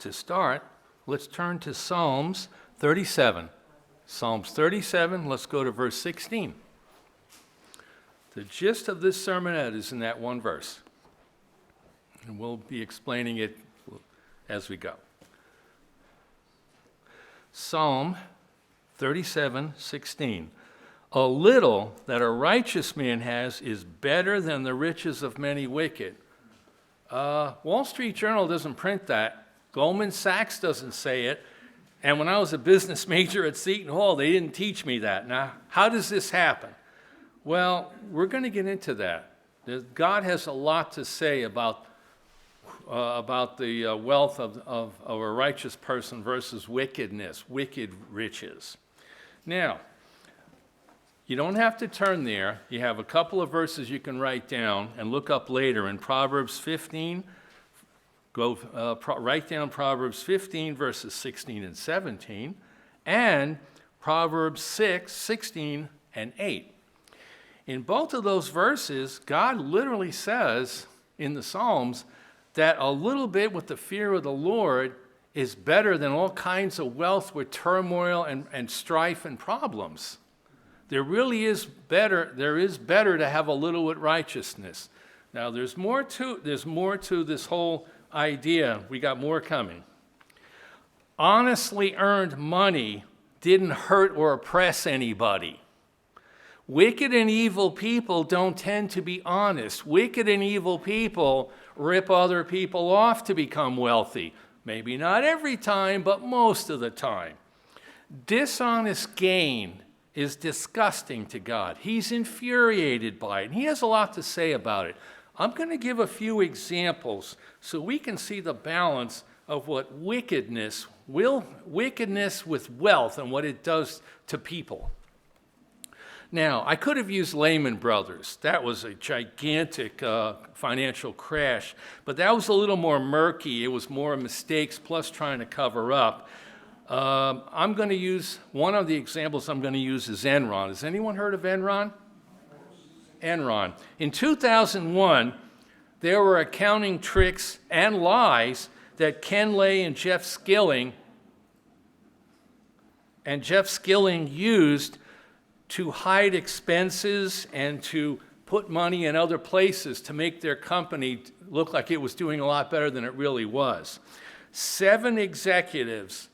To start, let's turn to Psalms 37. Psalms 37, let's go to verse 16. The gist of this sermonette is in that one verse. And we'll be explaining it as we go. Psalm 37:16. A little that a righteous man has is better than the riches of many wicked. Wall Street Journal doesn't print that. Goldman Sachs doesn't say it. And when I was a business major at Seton Hall, they didn't teach me that. Now, how does this happen? Well, we're going to get into that. God has a lot to say about the wealth of a righteous person versus wickedness, wicked riches. Now, you don't have to turn there. You have a couple of verses you can write down and look up later in Proverbs 15. Write down Proverbs 15, verses 16 and 17, and Proverbs 6, 16 and 8. In both of those verses, God literally says in the Psalms that a little bit with the fear of the Lord is better than all kinds of wealth with turmoil and strife and problems. There is better to have a little with righteousness. Now, there's more to this whole idea. We got more coming. Honestly earned money didn't hurt or oppress anybody. Wicked and evil people don't tend to be honest. Wicked and evil people rip other people off to become wealthy. Maybe not every time, but most of the time. Dishonest gain is disgusting to God. He's infuriated by it, and he has a lot to say about it. I'm going to give a few examples so we can see the balance of what wickedness with wealth and what it does to people. Now, I could have used Lehman Brothers. That was a gigantic financial crash, but that was a little more murky. It was more mistakes plus trying to cover up. I'm going to use, one of the examples I'm going to use is Enron. Has anyone heard of Enron? Enron. In 2001, there were accounting tricks and lies that Ken Lay and Jeff Skilling used to hide expenses and to put money in other places to make their company look like it was doing a lot better than it really was. 7 executives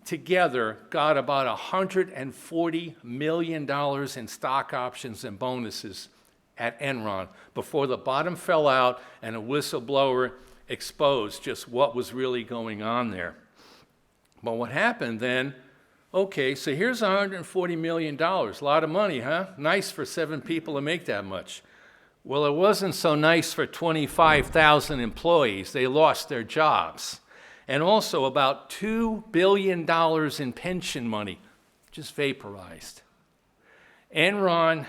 together got about $140 million in stock options and bonuses at Enron before the bottom fell out and a whistleblower exposed just what was really going on there. But what happened then, okay, so here's $140 million. A lot of money, huh? Nice for 7 people to make that much. Well, it wasn't so nice for 25,000 employees. They lost their jobs. And also about $2 billion in pension money just vaporized. Enron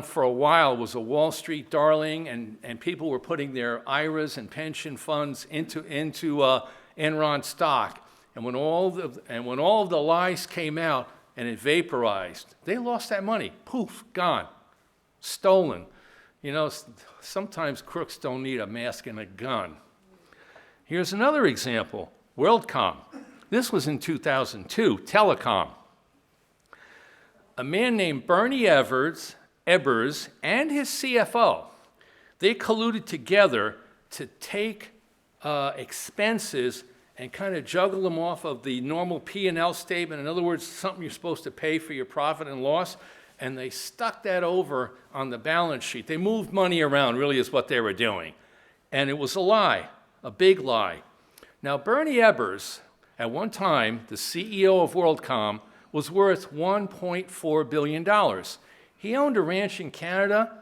for a while was a Wall Street darling, and people were putting their IRAs and pension funds into Enron stock. And when all of the lies came out and it vaporized, they lost that money. Poof, gone, stolen. You know, sometimes crooks don't need a mask and a gun. Here's another example, WorldCom. This was in 2002, telecom. A man named Bernie Ebbers and his CFO, they colluded together to take expenses and kind of juggle them off of the normal P&L statement. In other words, something you're supposed to pay for your profit and loss, and they stuck that over on the balance sheet. They moved money around, really is what they were doing. And it was a lie, a big lie. Now, Bernie Ebbers, at one time, the CEO of WorldCom, was worth $1.4 billion. He owned a ranch in Canada,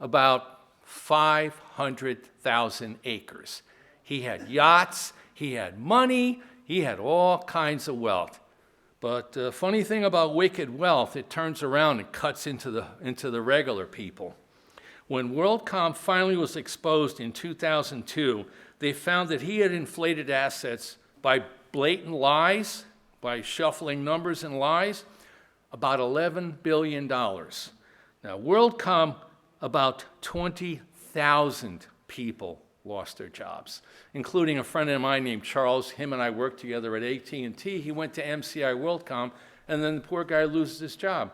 about 500,000 acres. He had yachts, he had money, he had all kinds of wealth. But the funny thing about wicked wealth, it turns around and cuts into the regular people. When WorldCom finally was exposed in 2002, they found that he had inflated assets by blatant lies, by shuffling numbers and lies, about $11 billion. Now, WorldCom, about 20,000 people lost their jobs, including a friend of mine named Charles. Him and I worked together at AT&T. He went to MCI WorldCom, and then the poor guy loses his job.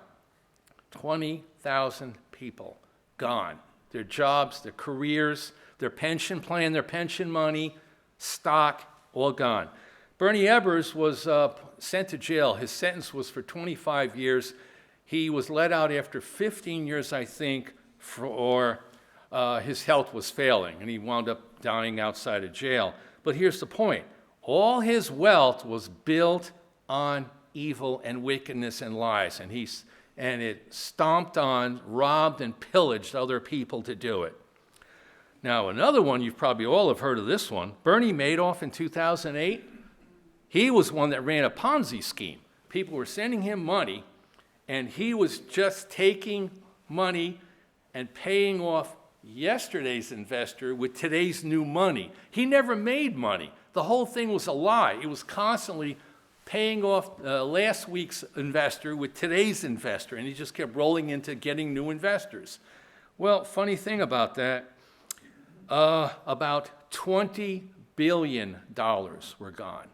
20,000 people gone. Their jobs, their careers, their pension plan, their pension money, stock, all gone. Bernie Ebbers was sent to jail. His sentence was for 25 years. He was let out after 15 years, I think, for his health was failing, and he wound up dying outside of jail. But here's the point. All his wealth was built on evil and wickedness and lies, and it stomped on, robbed, and pillaged other people to do it. Now, another one, you've probably all have heard of this one, Bernie Madoff in 2008. He was one that ran a Ponzi scheme. People were sending him money, and he was just taking money and paying off yesterday's investor with today's new money. He never made money. The whole thing was a lie. It was constantly paying off last week's investor with today's investor, and he just kept rolling into getting new investors. Well, funny thing about that, about $20 billion were gone.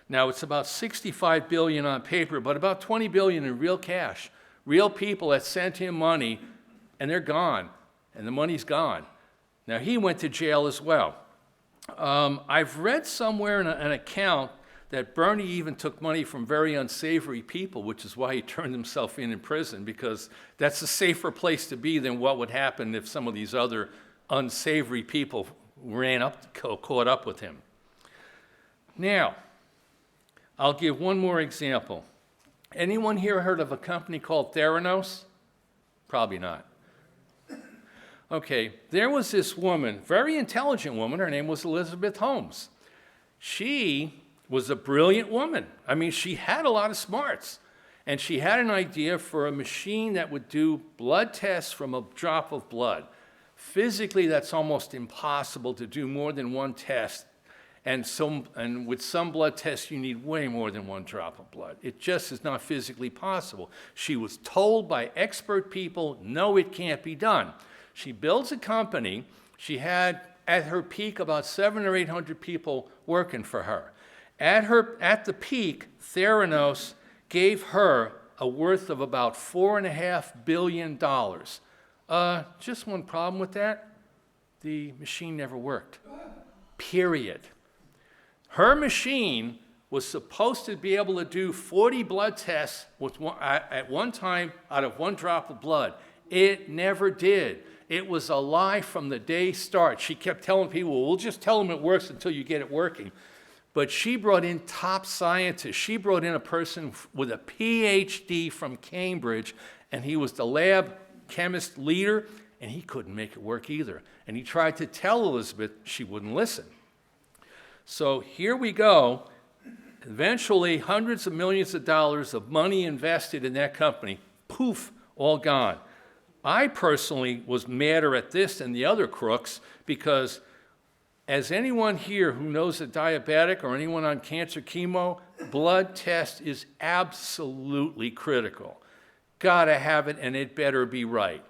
Now, it's about $65 billion on paper, but about $20 billion in real cash. Real people that sent him money, and they're gone, and the money's gone. Now, he went to jail as well. I've read somewhere in an account that Bernie even took money from very unsavory people, which is why he turned himself in prison, because that's a safer place to be than what would happen if some of these other unsavory people caught up with him. Now, I'll give one more example. Anyone here heard of a company called Theranos? Probably not. Okay, there was this woman, very intelligent woman. Her name was Elizabeth Holmes. She was a brilliant woman. I mean, she had a lot of smarts. And she had an idea for a machine that would do blood tests from a drop of blood. Physically, that's almost impossible to do more than one test. And with some blood tests, you need way more than one drop of blood. It just is not physically possible. She was told by expert people, no, it can't be done. She builds a company. She had, at her peak, about 700 or 800 people working for her. At the peak, Theranos gave her a worth of about $4.5 billion. Just one problem with that. The machine never worked. Period. Her machine was supposed to be able to do 40 blood tests at one time out of one drop of blood. It never did. It was a lie from the day start. She kept telling people, well, we'll just tell them it works until you get it working. But she brought in top scientists. She brought in a person with a PhD from Cambridge, and he was the lab chemist leader, and he couldn't make it work either. And he tried to tell Elizabeth, she wouldn't listen. So here we go. Eventually, hundreds of millions of dollars of money invested in that company, poof, all gone. I personally was madder at this than the other crooks because as anyone here who knows a diabetic or anyone on cancer chemo, blood test is absolutely critical. Gotta have it, and it better be right.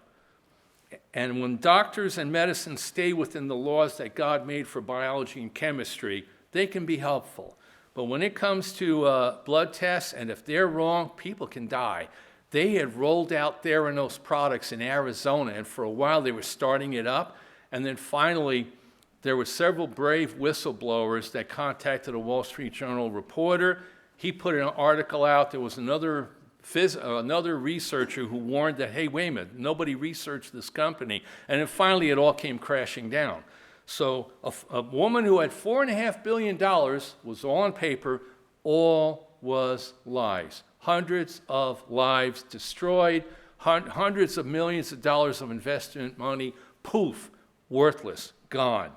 And when doctors and medicine stay within the laws that God made for biology and chemistry, they can be helpful. But when it comes to blood tests, and if they're wrong, people can die. They had rolled out Theranos products in Arizona, and for a while they were starting it up. And then finally, there were several brave whistleblowers that contacted a Wall Street Journal reporter. He put an article out. There was another researcher who warned that, hey, wait a minute, nobody researched this company. And then finally it all came crashing down. So a woman who had $4.5 billion was all on paper, all was lies. Hundreds of lives destroyed, hundreds of millions of dollars of investment money, poof, worthless, gone.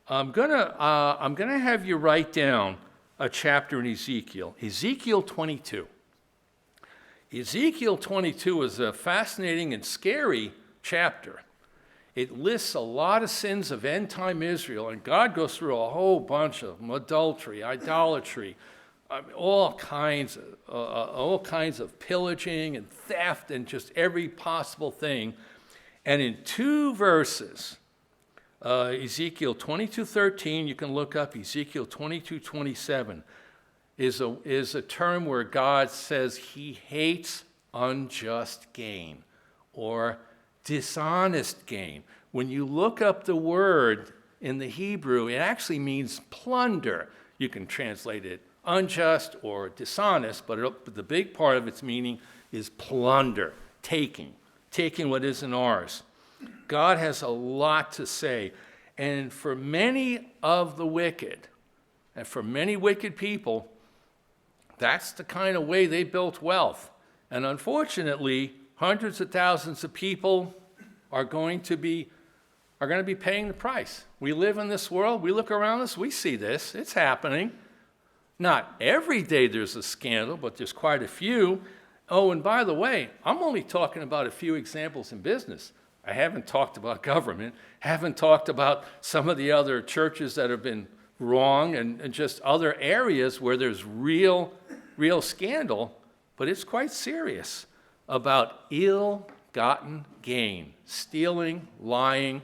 I'm gonna have you write down a chapter in Ezekiel, Ezekiel 22. Ezekiel 22 is a fascinating and scary chapter. It lists a lot of sins of end-time Israel, and God goes through a whole bunch of them: adultery, idolatry, all kinds of pillaging and theft and just every possible thing. And in 2 verses, Ezekiel 22:13, you can look up Ezekiel 22:27, is a term where God says he hates unjust gain or dishonest gain. When you look up the word in the Hebrew, it actually means plunder. You can translate it unjust or dishonest, but the big part of its meaning is plunder, taking what isn't ours. God has a lot to say. And for many of the wicked, and for many wicked people, that's the kind of way they built wealth. And unfortunately, hundreds of thousands of people are going to be paying the price. We live in this world. We look around us. We see this. It's happening. Not every day there's a scandal, but there's quite a few. Oh, and by the way, I'm only talking about a few examples in business. I haven't talked about government, haven't talked about some of the other churches that have been wrong and just other areas where there's real scandal, but it's quite serious about ill-gotten gain, stealing, lying,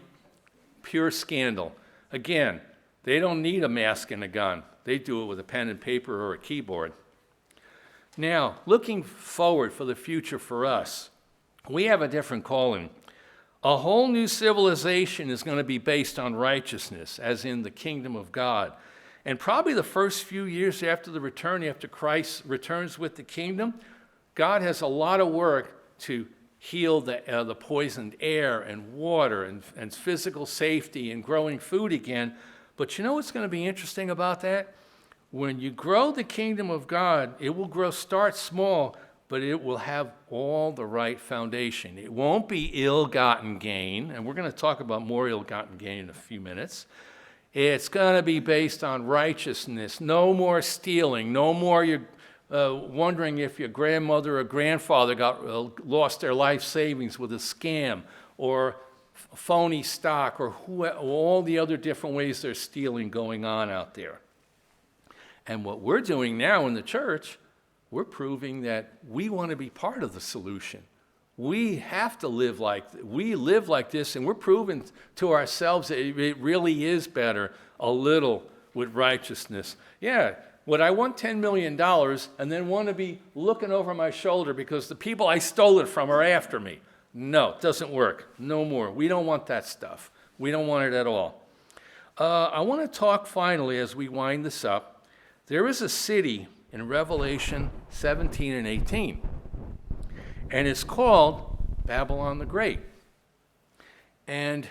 pure scandal. Again, they don't need a mask and a gun. They do it with a pen and paper or a keyboard. Now, looking forward for the future for us, we have a different calling. A whole new civilization is going to be based on righteousness, as in the kingdom of God. And probably the first few years after the return, after Christ returns with the kingdom, God has a lot of work to heal the poisoned air and water and physical safety and growing food again. But you know what's going to be interesting about that? When you grow the kingdom of God, it will start small, but it will have all the right foundation. It won't be ill-gotten gain, and we're going to talk about more ill-gotten gain in a few minutes. It's going to be based on righteousness. No more stealing. No more wondering if your grandmother or grandfather lost their life savings with a scam or phony stock or all the other different ways there's stealing going on out there. And what we're doing now in the church, we're proving that we want to be part of the solution. We have to live like this, and we're proving to ourselves that it really is better a little with righteousness. Yeah, would I want $10 million and then want to be looking over my shoulder because the people I stole it from are after me? No, it doesn't work. No more. We don't want that stuff. We don't want it at all. I want to talk finally as we wind this up. There is a city in Revelation 17 and 18, and it's called Babylon the Great. And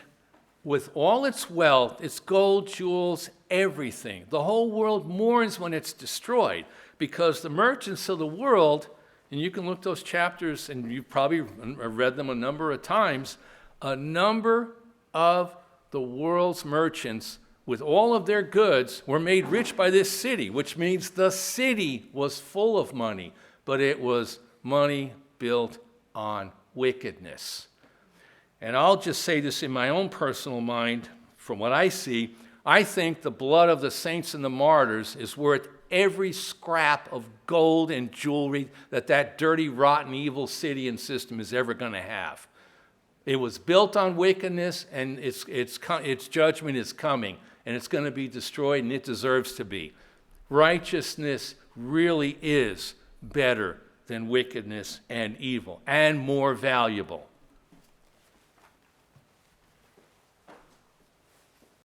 with all its wealth, its gold, jewels, everything, the whole world mourns when it's destroyed because the merchants of the world, and you can look those chapters, and you've probably read them a number of times, a number of the world's merchants with all of their goods were made rich by this city, which means the city was full of money, but it was money built on wickedness. And I'll just say this in my own personal mind, from what I see, I think the blood of the saints and the martyrs is worth every scrap of gold and jewelry that dirty, rotten, evil city and system is ever going to have. It was built on wickedness, and its judgment is coming, and it's going to be destroyed, and it deserves to be. Righteousness really is better than wickedness and evil, and more valuable.